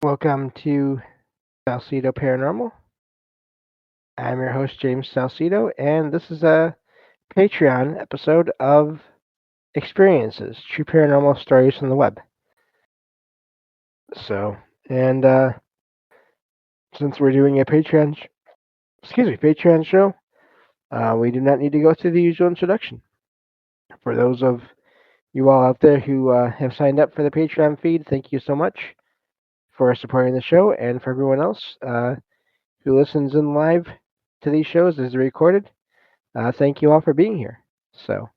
Welcome to Salsido Paranormal. I'm your host, James Salsido, and this is a Patreon episode of Experiences, True Paranormal Stories from the Web. So, and since we're doing a Patreon show, we do not need to go through the usual introduction. For those of you all out there who have signed up for the Patreon feed, thank you so much for supporting the show, and for everyone else who listens in live to these shows as they're recorded. Thank you all for being here. So,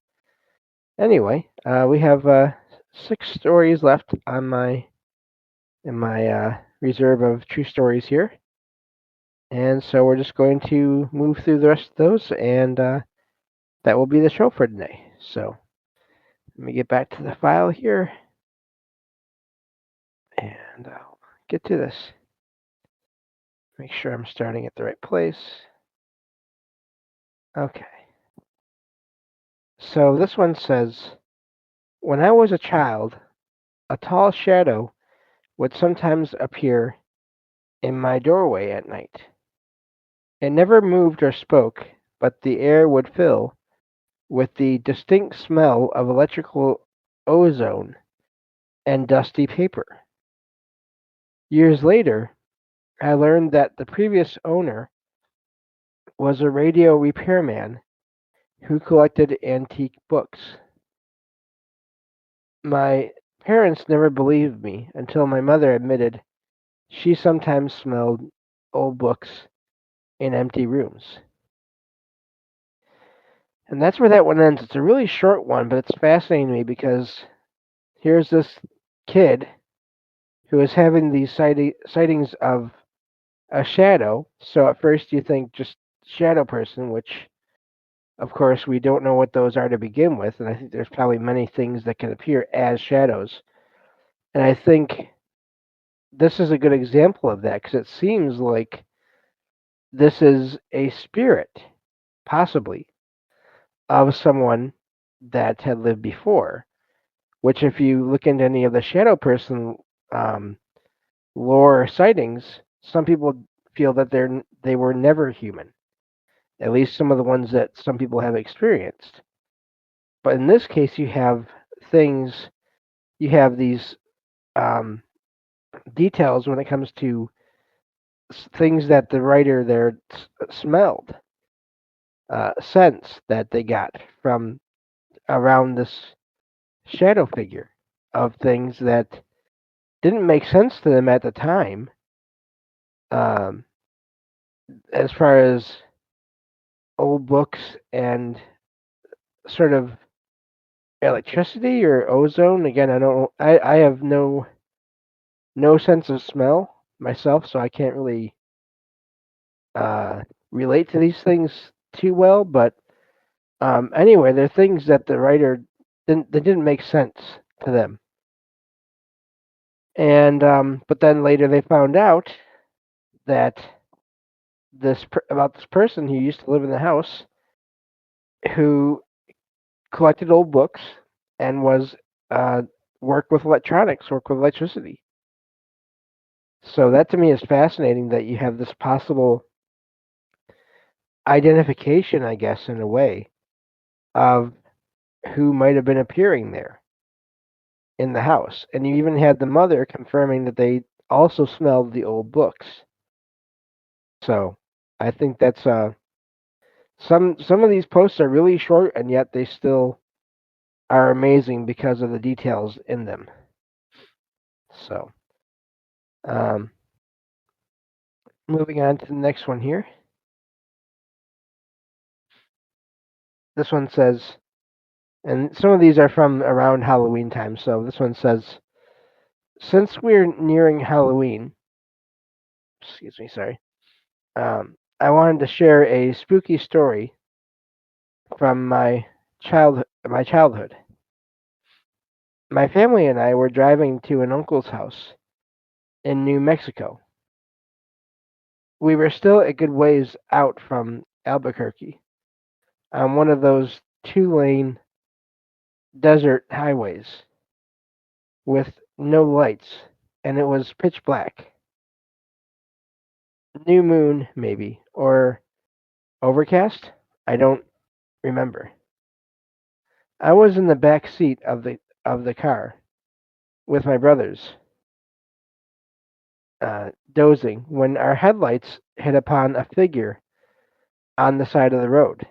anyway, we have 6 stories left on my reserve of true stories here, and so we're just going to move through the rest of those, and that will be the show for today. So, let me get back to the file here, and I'll get to this. Make sure I'm starting at the right place. Okay. So this one says, when I was a child, a tall shadow would sometimes appear in my doorway at night. It never moved or spoke, but the air would fill with the distinct smell of electrical ozone and dusty paper. Years later, I learned that the previous owner was a radio repairman who collected antique books. My parents never believed me until my mother admitted she sometimes smelled old books in empty rooms. And that's where that one ends. It's a really short one, but it's fascinating to me because here's this kid who is having these sightings of a shadow. So at first you think just shadow person, which of course we don't know what those are to begin with, and I think there's probably many things that can appear as shadows. And I think this is a good example of that because it seems like this is a spirit, possibly, of someone that had lived before. Which, if you look into any of the shadow person um, lore sightings, some people feel that they were never human. At least some of the ones that some people have experienced. But in this case, you have things, you have these um, details when it comes to things that the writer there smelled, scents that they got from around this shadow figure of things that didn't make sense to them at the time, um, as far as old books and sort of electricity or ozone. Again, I don't. I have no sense of smell myself, so I can't really uh, relate to these things too well. But anyway, they're things that the writer didn't make sense to them. And but then later they found out that about this person who used to live in the house who collected old books and was uh, worked with electronics, worked with electricity. So that to me is fascinating that you have this possible identification, I guess, in a way, of who might have been appearing there in the house. And you even had the mother confirming that they also smelled the old books. So I think that's some of these posts are really short and yet they still are amazing because of the details in them. So um, moving on to the next one here. This one says, and some of these are from around Halloween time. So this one says, since we're nearing Halloween, excuse me, sorry, I wanted to share a spooky story from my childhood. My family and I were driving to an uncle's house in New Mexico. We were still a good ways out from Albuquerque on one of those 2-lane desert highways with no lights, and it was pitch black. New moon, maybe, or overcast. I don't remember. I was in the back seat of the car with my brothers, dozing, when our headlights hit upon a figure on the side of the road,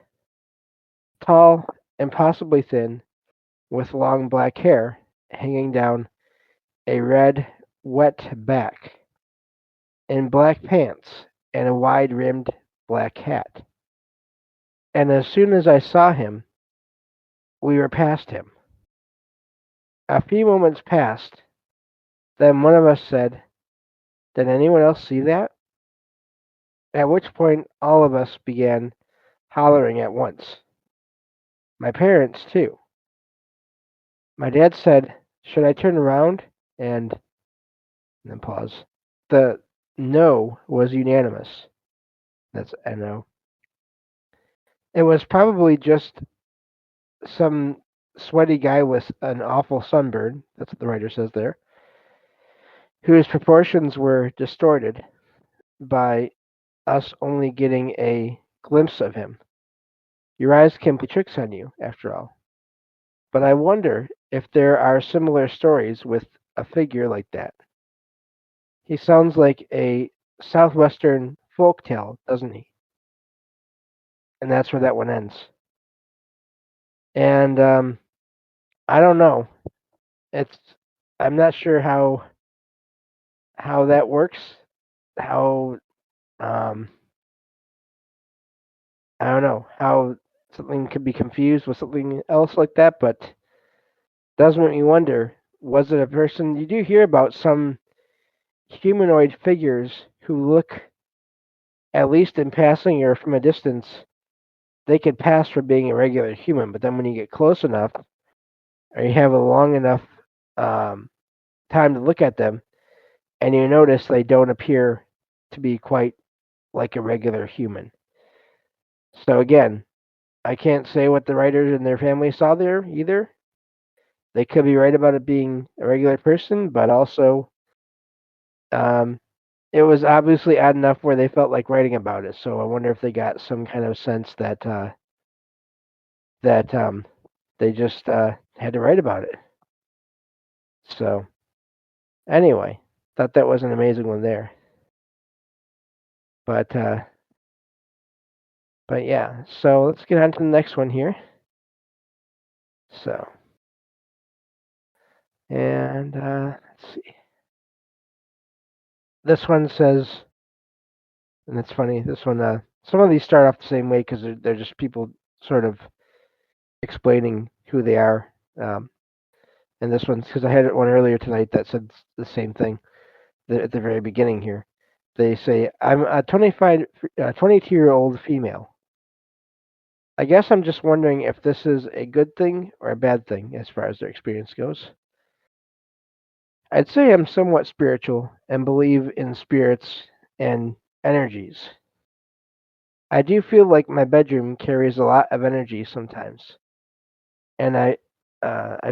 tall, impossibly thin, with long black hair hanging down a red, wet back, in black pants and a wide-rimmed black hat. And as soon as I saw him, we were past him. A few moments passed, then one of us said, "Did anyone else see that?" At which point all of us began hollering at once. My parents, too. My dad said, "Should I turn around?" And then pause. The no was unanimous. That's a no. It was probably just some sweaty guy with an awful sunburn, that's what the writer says there, whose proportions were distorted by us only getting a glimpse of him. Your eyes can play tricks on you, after all. But I wonder if there are similar stories with a figure like that. He sounds like a southwestern folk tale, doesn't he? And that's where that one ends. And I don't know. It's I'm not sure how that works. How um, I don't know how something could be confused with something else like that, but it does make me wonder: was it a person? You do hear about some humanoid figures who look, at least in passing or from a distance, they could pass for being a regular human, but then when you get close enough or you have a long enough um, time to look at them, and you notice they don't appear to be quite like a regular human. So again, I can't say what the writers and their family saw there either. They could be right about it being a regular person, but also um, it was obviously odd enough where they felt like writing about it. So I wonder if they got some kind of sense that that they just had to write about it. So anyway, thought that was an amazing one there. But uh, but yeah, so let's get on to the next one here. So and let's see. This one says, and it's funny. This one, some of these start off the same way because they're just people sort of explaining who they are. And this one's because I had one earlier tonight that said the same thing at the very beginning here. They say, "I'm a 22-year-old female. I guess I'm just wondering if this is a good thing or a bad thing as far as their experience goes. I'd say I'm somewhat spiritual and believe in spirits and energies. I do feel like my bedroom carries a lot of energy sometimes, and I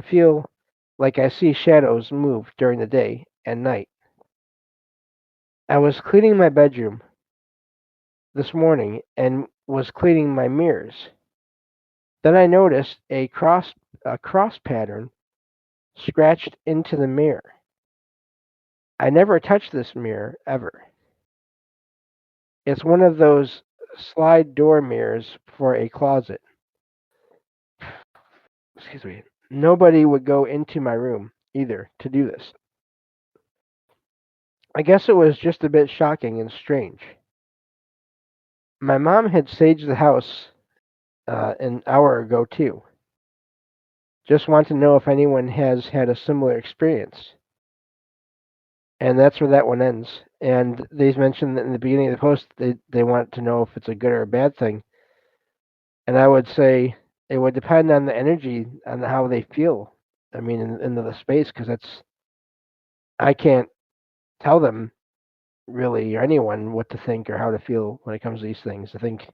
feel like I see shadows move during the day and night. I was cleaning my bedroom this morning and was cleaning my mirrors. Then I noticed a cross pattern scratched into the mirror. I never touched this mirror ever. It's one of those slide door mirrors for a closet. Excuse me. Nobody would go into my room either to do this. I guess it was just a bit shocking and strange. My mom had saged the house an hour ago too. Just want to know if anyone has had a similar experience. And that's where that one ends. And they mentioned that in the beginning of the post they want to know if it's a good or a bad thing. And I would say it would depend on the energy, on how they feel. I mean, in the space, because I can't tell them really or anyone what to think or how to feel when it comes to these things. I think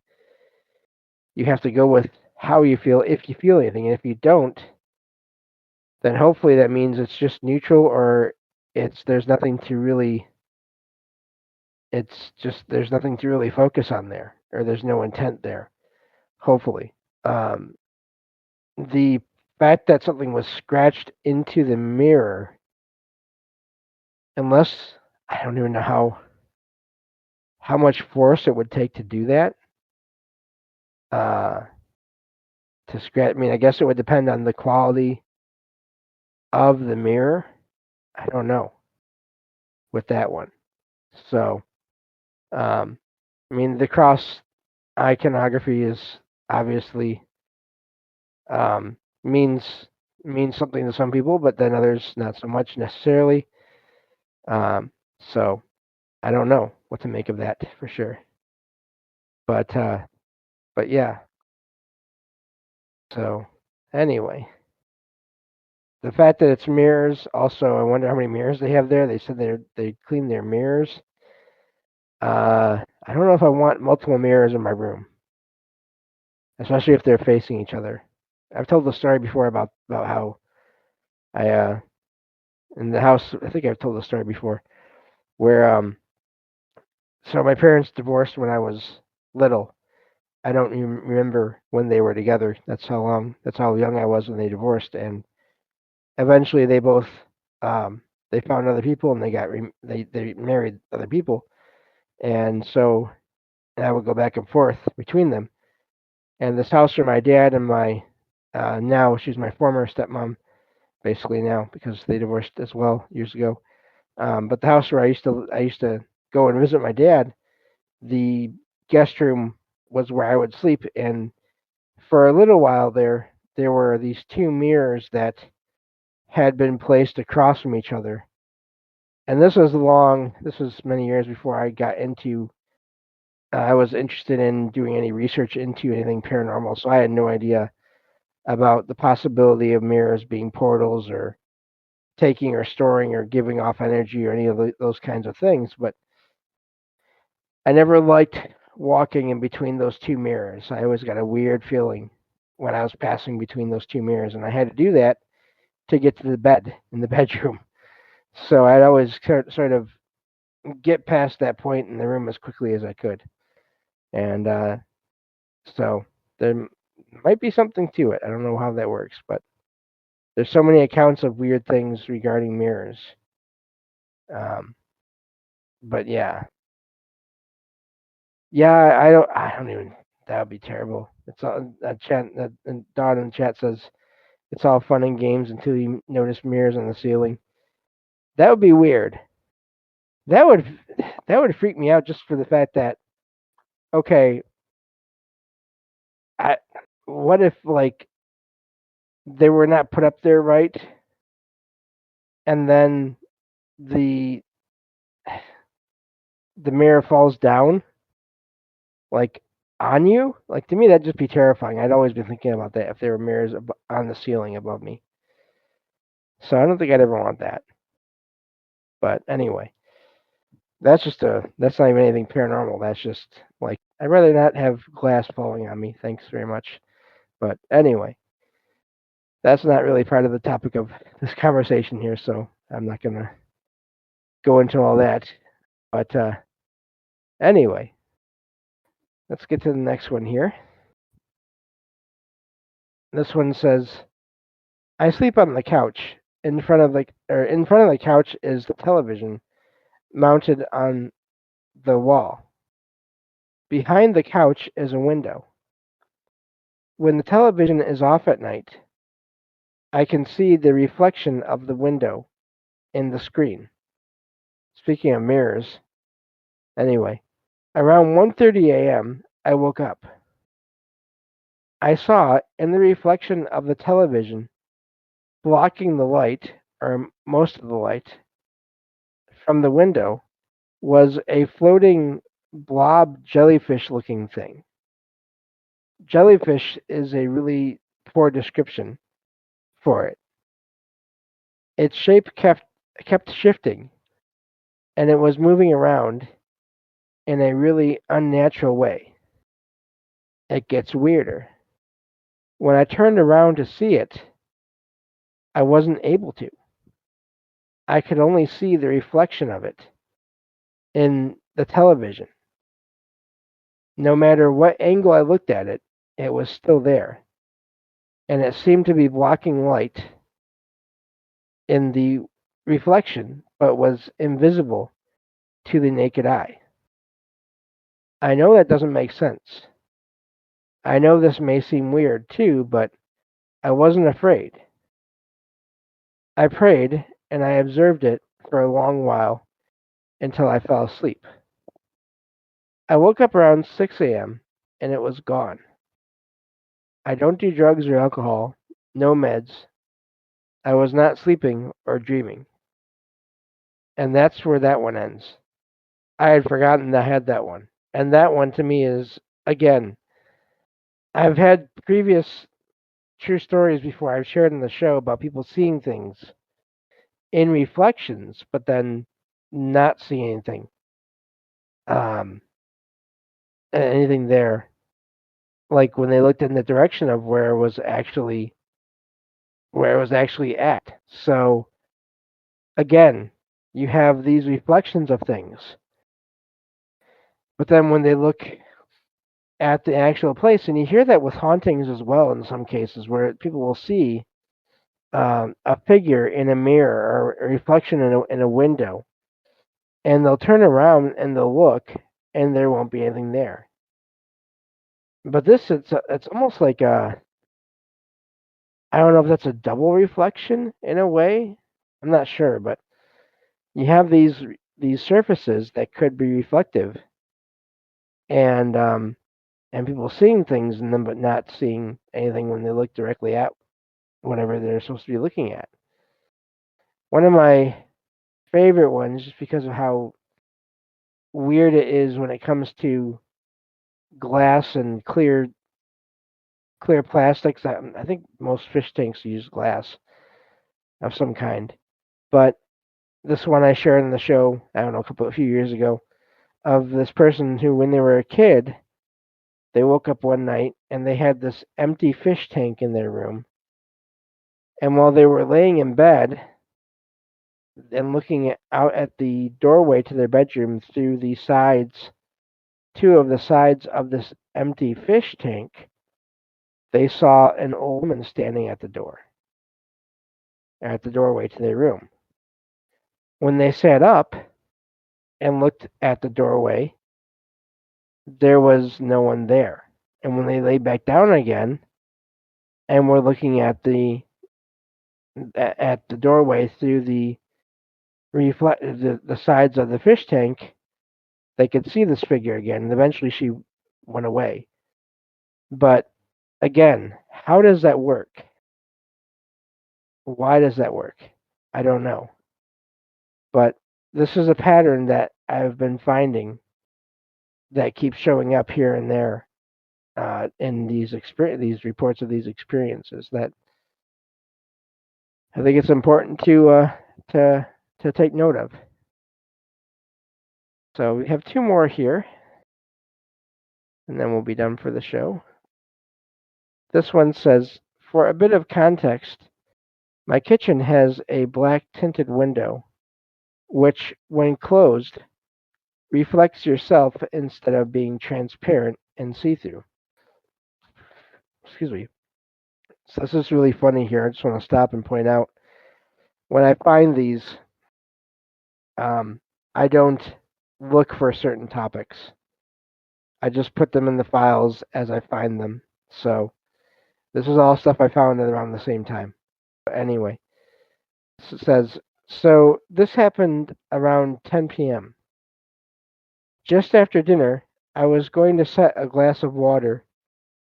you have to go with how you feel if you feel anything, and if you don't, then hopefully that means it's just neutral or it's there's nothing to really It's just there's nothing to really focus on there, or there's no intent there. Hopefully, um, the fact that something was scratched into the mirror, unless I don't even know how much force it would take to do that. Uh, to scratch, I mean, I guess it would depend on the quality of the mirror. I don't know with that one. So, um, I mean, the cross iconography is obviously um, means means something to some people, but then others not so much necessarily. Um, so I don't know what to make of that for sure. But but yeah. So anyway, the fact that it's mirrors. Also, I wonder how many mirrors they have there. They said they clean their mirrors. I don't know if I want multiple mirrors in my room, especially if they're facing each other. I've told the story before about how I in the house. I think I've told the story before where so my parents divorced when I was little. I don't even remember when they were together. That's how young I was when they divorced, and eventually they both they found other people and they married other people, and so I would go back and forth between them. And this house where my dad and my now she's my former stepmom basically now because they divorced as well years ago. But the house where I used to go and visit my dad, the guest room was where I would sleep, and for a little while there were these two mirrors that had been placed across from each other. And this was many years before I got into I was interested in doing any research into anything paranormal, so I had no idea about the possibility of mirrors being portals or taking or storing or giving off energy or any of those kinds of things. But I never liked walking in between those two mirrors. I always got a weird feeling when I was passing between those two mirrors, and I had to do that to get to the bed in the bedroom. So I'd always sort of get past that point in the room as quickly as I could. And so there might be something to it. I don't know how that works, but there's so many accounts of weird things regarding mirrors. Um, but yeah, yeah, I don't even. That would be terrible. It's all that chat. That and Don in the chat says it's all fun and games until you notice mirrors on the ceiling. That would be weird. That would that would freak me out just for the fact that okay, I what if like they were not put up there right, and then the the mirror falls down like on you? Like to me, that'd just be terrifying. I'd always been thinking about that if there were mirrors on the ceiling above me. So I don't think I'd ever want that. But anyway, that's not even anything paranormal. That's just like I'd rather not have glass falling on me. Thanks very much. But anyway, that's not really part of the topic of this conversation here, so I'm not gonna go into all that. But anyway, let's get to the next one here. This one says, "I sleep on the couch. In front of the couch is the television mounted on the wall. Behind the couch is a window. When the television is off at night, I can see the reflection of the window in the screen." Speaking of mirrors, anyway, around 1:30 a.m., I woke up. I saw in the reflection of the television blocking the light, or most of the light, from the window was a floating blob jellyfish looking thing. Jellyfish is a really poor description for it. Its shape kept shifting, and it was moving around in a really unnatural way. It gets weirder. When I turned around to see it, I wasn't able to. I could only see the reflection of it in the television. No matter what angle I looked at it, it was still there. And it seemed to be blocking light in the reflection, but was invisible to the naked eye. I know that doesn't make sense. I know this may seem weird too, but I wasn't afraid. I prayed and I observed it for a long while until I fell asleep. I woke up around 6 a.m. and it was gone. I don't do drugs or alcohol, no meds. I was not sleeping or dreaming. And that's where that one ends. I had forgotten I had that one. And that one to me is, again, I've had previous true stories before I've shared in the show about people seeing things in reflections, but then not seeing um, anything there. Like when they looked in the direction of where it was actually at. So again, you have these reflections of things, but then when they look at the actual place, and you hear that with hauntings as well in some cases, where people will see a figure in a mirror or a reflection in a window, and they'll turn around and they'll look, and there won't be anything there. But this, it's almost like I don't know if that's a double reflection in a way. I'm not sure, but you have these surfaces that could be reflective, and people seeing things in them, but not seeing anything when they look directly at whatever they're supposed to be looking at. One of my favorite ones, just because of how weird it is when it comes to glass and clear plastics. I think most fish tanks use glass of some kind, but this one I shared in the show, I don't know, a few years ago, of this person who, when they were a kid, they woke up one night and they had this empty fish tank in their room. And while they were laying in bed and looking out at the doorway to their bedroom through the sides, two of the sides of this empty fish tank, they saw an old woman standing at the doorway to their room. When they sat up and looked at the doorway, there was no one there. And when they lay back down again and were looking at the doorway through the sides of the fish tank, they could see this figure again. And eventually, she went away. But again, how does that work? Why does that work? I don't know. But this is a pattern that I've been finding that keeps showing up here and there in these reports of these experiences. That I think it's important to to take note of. So we have two more here, and then we'll be done for the show. This one says, for a bit of context, my kitchen has a black tinted window, which, when closed, reflects yourself instead of being transparent and see through. Excuse me. So this is really funny here. I just want to stop and point out when I find these, I don't look for certain topics. I just put them in the files as I find them. So this is all stuff I found at around the same time. But anyway, it says, so this happened around 10 p.m. Just after dinner, I was going to set a glass of water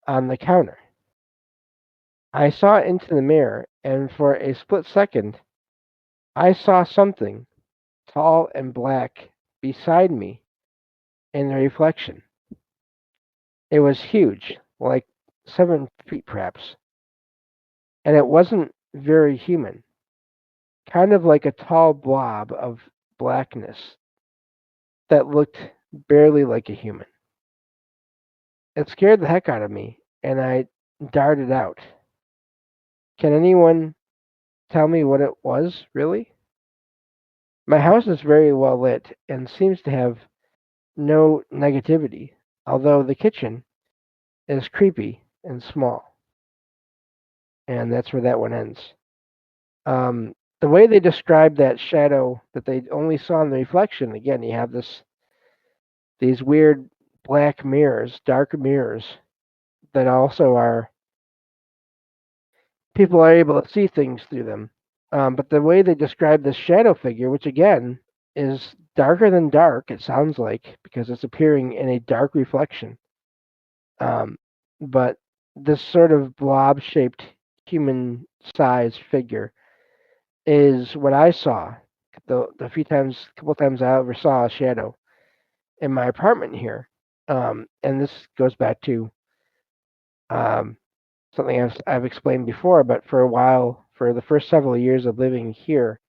on the counter. I saw into the mirror, and for a split second, I saw something tall and black beside me in the reflection. It was huge, like 7 feet perhaps, and it wasn't very human, kind of like a tall blob of blackness that looked barely like a human. It scared the heck out of me, and I darted out. Can anyone tell me what it was, really? My house is very well lit and seems to have no negativity, although the kitchen is creepy and small, and that's where that one ends. The way they describe that shadow that they only saw in the reflection, again, you have these weird black mirrors, dark mirrors that also are people are able to see things through them. But the way they describe this shadow figure, which again is darker than dark, it sounds like, because it's appearing in a dark reflection. Um, but this sort of blob shaped human sized figure is what I saw the few times, couple times I ever saw a shadow in my apartment here. And this goes back to um, something I've explained before, but for a while, for the first several years of living here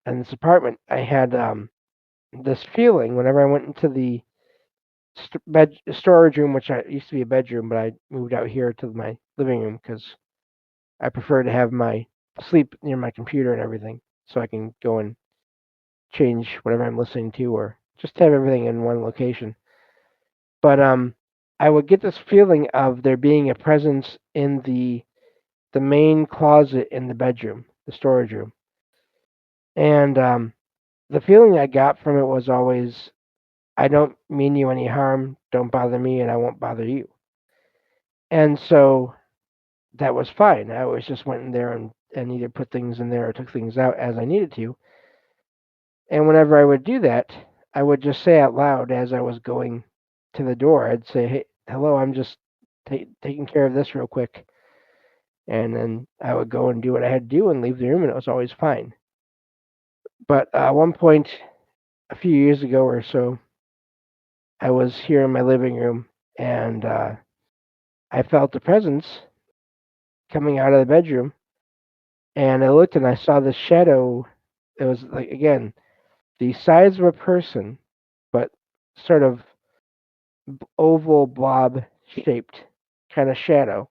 in this apartment, I had this feeling whenever I went into the storage room, which used to be a bedroom, but I moved out here to my living room because I prefer to have my sleep near my computer and everything, so I can go and change whatever I'm listening to, or just have everything in one location. But I would get this feeling of there being a presence in the main closet in the bedroom, the storage room, and the feeling I got from it was always, I don't mean you any harm, don't bother me, and I won't bother you. And so that was fine. I always just went in there and either put things in there or took things out as I needed to. And whenever I would do that, I would just say out loud as I was going to the door, I'd say, "Hey, hello, I'm just taking care of this real quick." And then I would go and do what I had to do and leave the room, and it was always fine. But at one point, a few years ago or so, I was here in my living room and I felt the presence coming out of the bedroom. And I looked and I saw this shadow. It was like, again, the size of a person, but sort of oval blob shaped kind of shadow,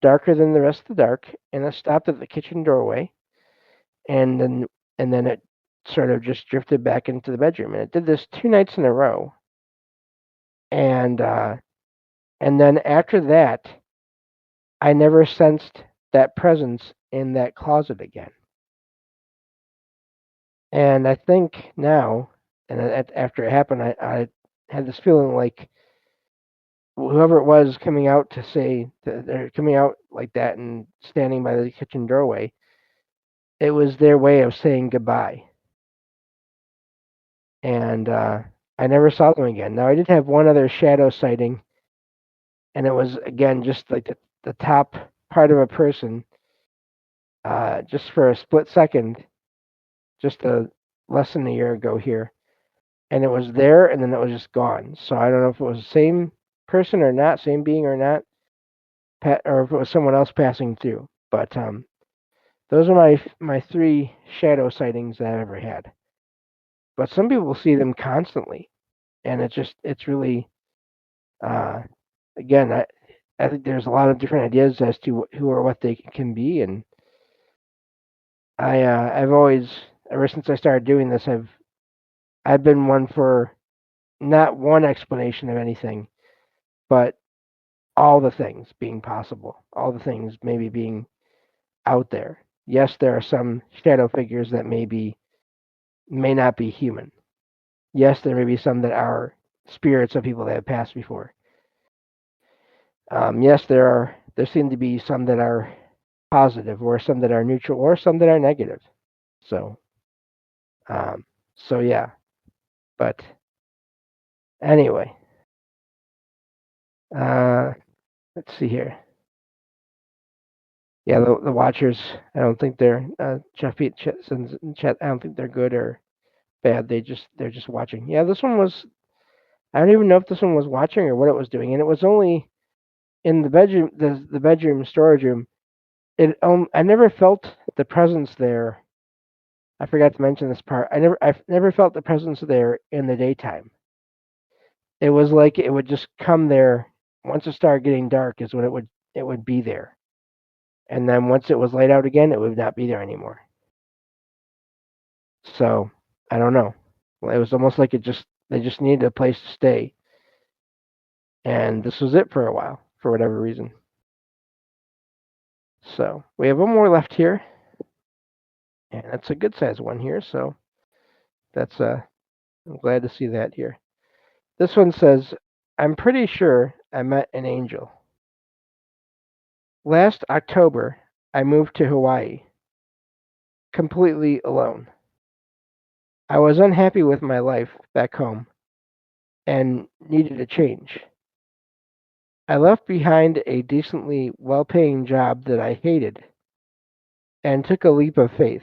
darker than the rest of the dark. And it stopped at the kitchen doorway, and then it sort of just drifted back into the bedroom. And it did this 2 nights in a row. And and then after that, I never sensed that presence in that closet again. And I think now, and after it happened, I had this feeling like whoever it was coming out to say that they're coming out like that and standing by the kitchen doorway, it was their way of saying goodbye. And I never saw them again. Now I did have one other shadow sighting, and it was again just like the top part of a person, just for a split second, just less than a year ago here, and it was there, and then it was just gone. So I don't know if it was the same person or not, same being or not, or if it was someone else passing through. But those are my three shadow sightings that I've ever had. But some people see them constantly, and it's really uh, again I think there's a lot of different ideas as to who or what they can be, and I've always, ever since I started doing this, I've been one for not one explanation of anything, but all the things being possible, all the things maybe being out there. Yes, there are some shadow figures that may not be human. Yes, there may be some that are spirits of people that have passed before. Yes, there seem to be some that are positive, or some that are neutral, or some that are negative. So um, so yeah. But anyway, uh, let's see here. Yeah, the Watchers. I don't think they're Jeff sends in chat. I don't think they're good or bad. They're just watching. Yeah, this one was. I don't even know if this one was watching or what it was doing, and it was only in the bedroom, the bedroom storage room. I never felt the presence there. I forgot to mention this part. I've never felt the presence there in the daytime. It was like it would just come there once it started getting dark is when it would be there, and then once it was light out again, it would not be there anymore. So I don't know. It was almost like it just They just needed a place to stay. And this was it for a while, for whatever reason. So we have one more left here, and that's a good sized one here. So that's I'm glad to see that here. This one says, "I'm pretty sure I met an angel. Last October, I moved to Hawaii, completely alone. I was unhappy with my life back home and needed a change. I left behind a decently well paying job that I hated and took a leap of faith,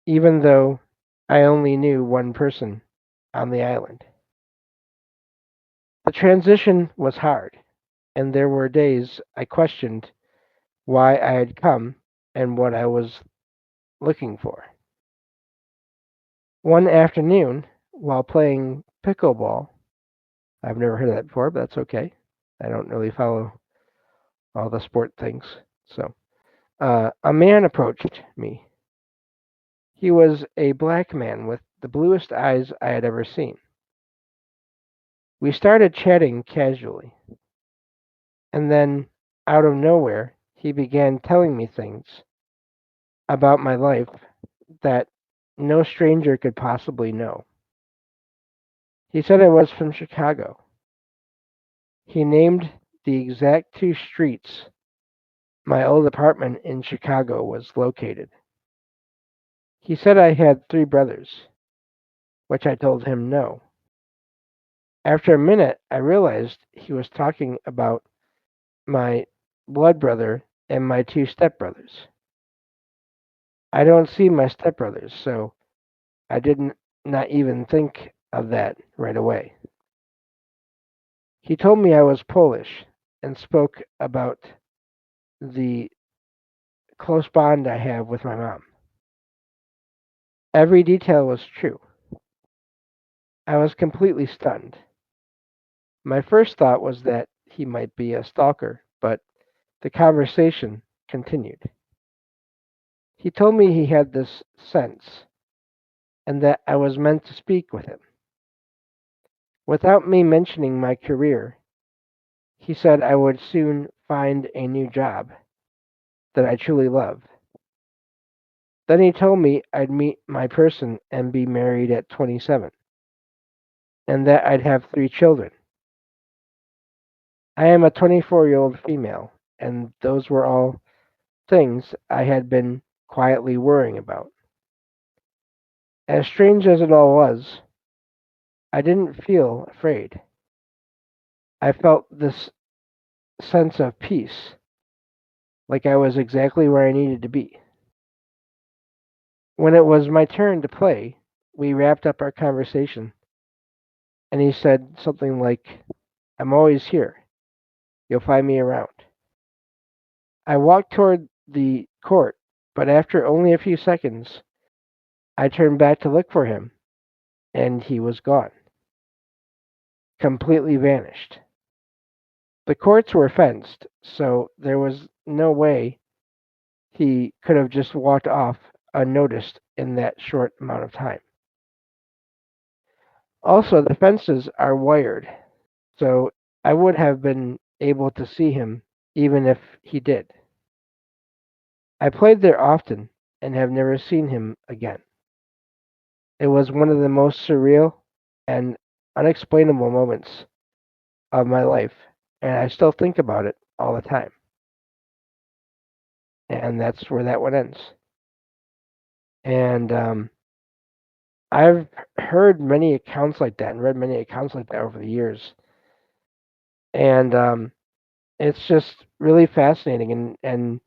even though I only knew one person on the island. The transition was hard, and there were days I questioned why I had come and what I was looking for. One afternoon, while playing pickleball, I've never heard of that before, but that's okay. I don't really follow all the sport things. So, a man approached me. He was a black man with the bluest eyes I had ever seen. We started chatting casually, and then, out of nowhere, he began telling me things about my life that no stranger could possibly know. He said I was from Chicago. He named the exact two streets my old apartment in Chicago was located. He said I had three brothers, which I told him no. After a minute, I realized he was talking about my blood brother and my two stepbrothers. I don't see my stepbrothers, so I didn't not even think of that right away. He told me I was Polish and spoke about the close bond I have with my mom. Every detail was true. I was completely stunned. My first thought was that he might be a stalker, but the conversation continued. He told me he had this sense and that I was meant to speak with him. Without me mentioning my career, he said I would soon find a new job that I truly loved. Then he told me I'd meet my person and be married at 27, and that I'd have three children. I am a 24-year-old female, and those were all things I had been quietly worrying about. As strange as it all was, I didn't feel afraid. I felt this sense of peace, like I was exactly where I needed to be. When it was my turn to play, we wrapped up our conversation, and he said something like, "I'm always here. You'll find me around." I walked toward the court, but after only a few seconds, I turned back to look for him, and he was gone, completely vanished. The courts were fenced, so there was no way he could have just walked off unnoticed in that short amount of time. Also, the fences are wired, so I would have been able to see him even if he did. I played there often and have never seen him again. It was one of the most surreal and unexplainable moments of my life, and I still think about it all the time. And that's where that one ends. And I've heard many accounts like that and read many accounts like that over the years, and it's just really fascinating. And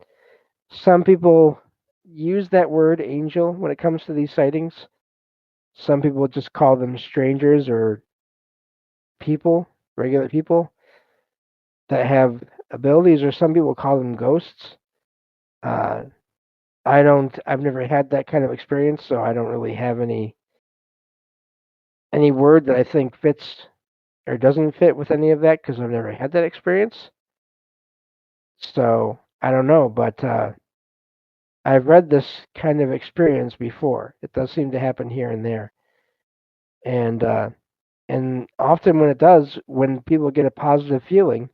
some people use that word angel when it comes to these sightings. Some people just call them strangers or people, regular people that have abilities, or some people call them ghosts. Uh, I don't. I've never had that kind of experience, so I don't really have any word that I think fits or doesn't fit with any of that because I've never had that experience. So I don't know, but I've read this kind of experience before. It does seem to happen here and there, and often when it does, when people get a positive feeling,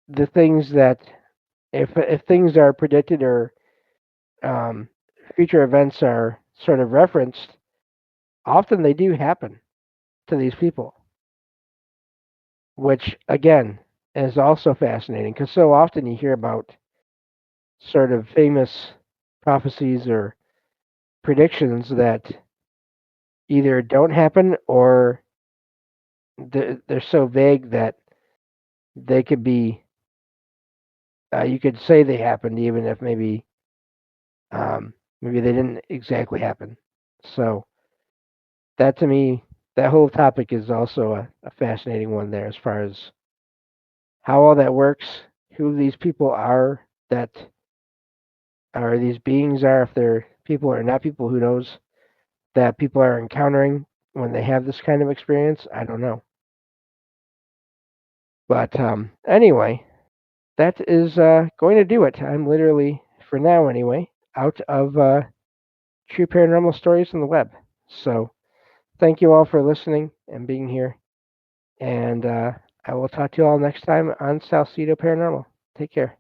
the things that if things are predicted or um, future events are sort of referenced, often they do happen to these people, which again is also fascinating because so often you hear about sort of famous prophecies or predictions that either don't happen or they're so vague that they could be you could say they happened even if um, maybe they didn't exactly happen. So that to me, that whole topic is also a fascinating one there as far as how all that works, who these people are that or these beings are, if they're people or not people, who knows, that people are encountering when they have this kind of experience. I don't know. But anyway, that is going to do it. I'm literally, for now anyway, out of true paranormal stories on the web. So thank you all for listening and being here. And I will talk to you all next time on Salsido Paranormal. Take care.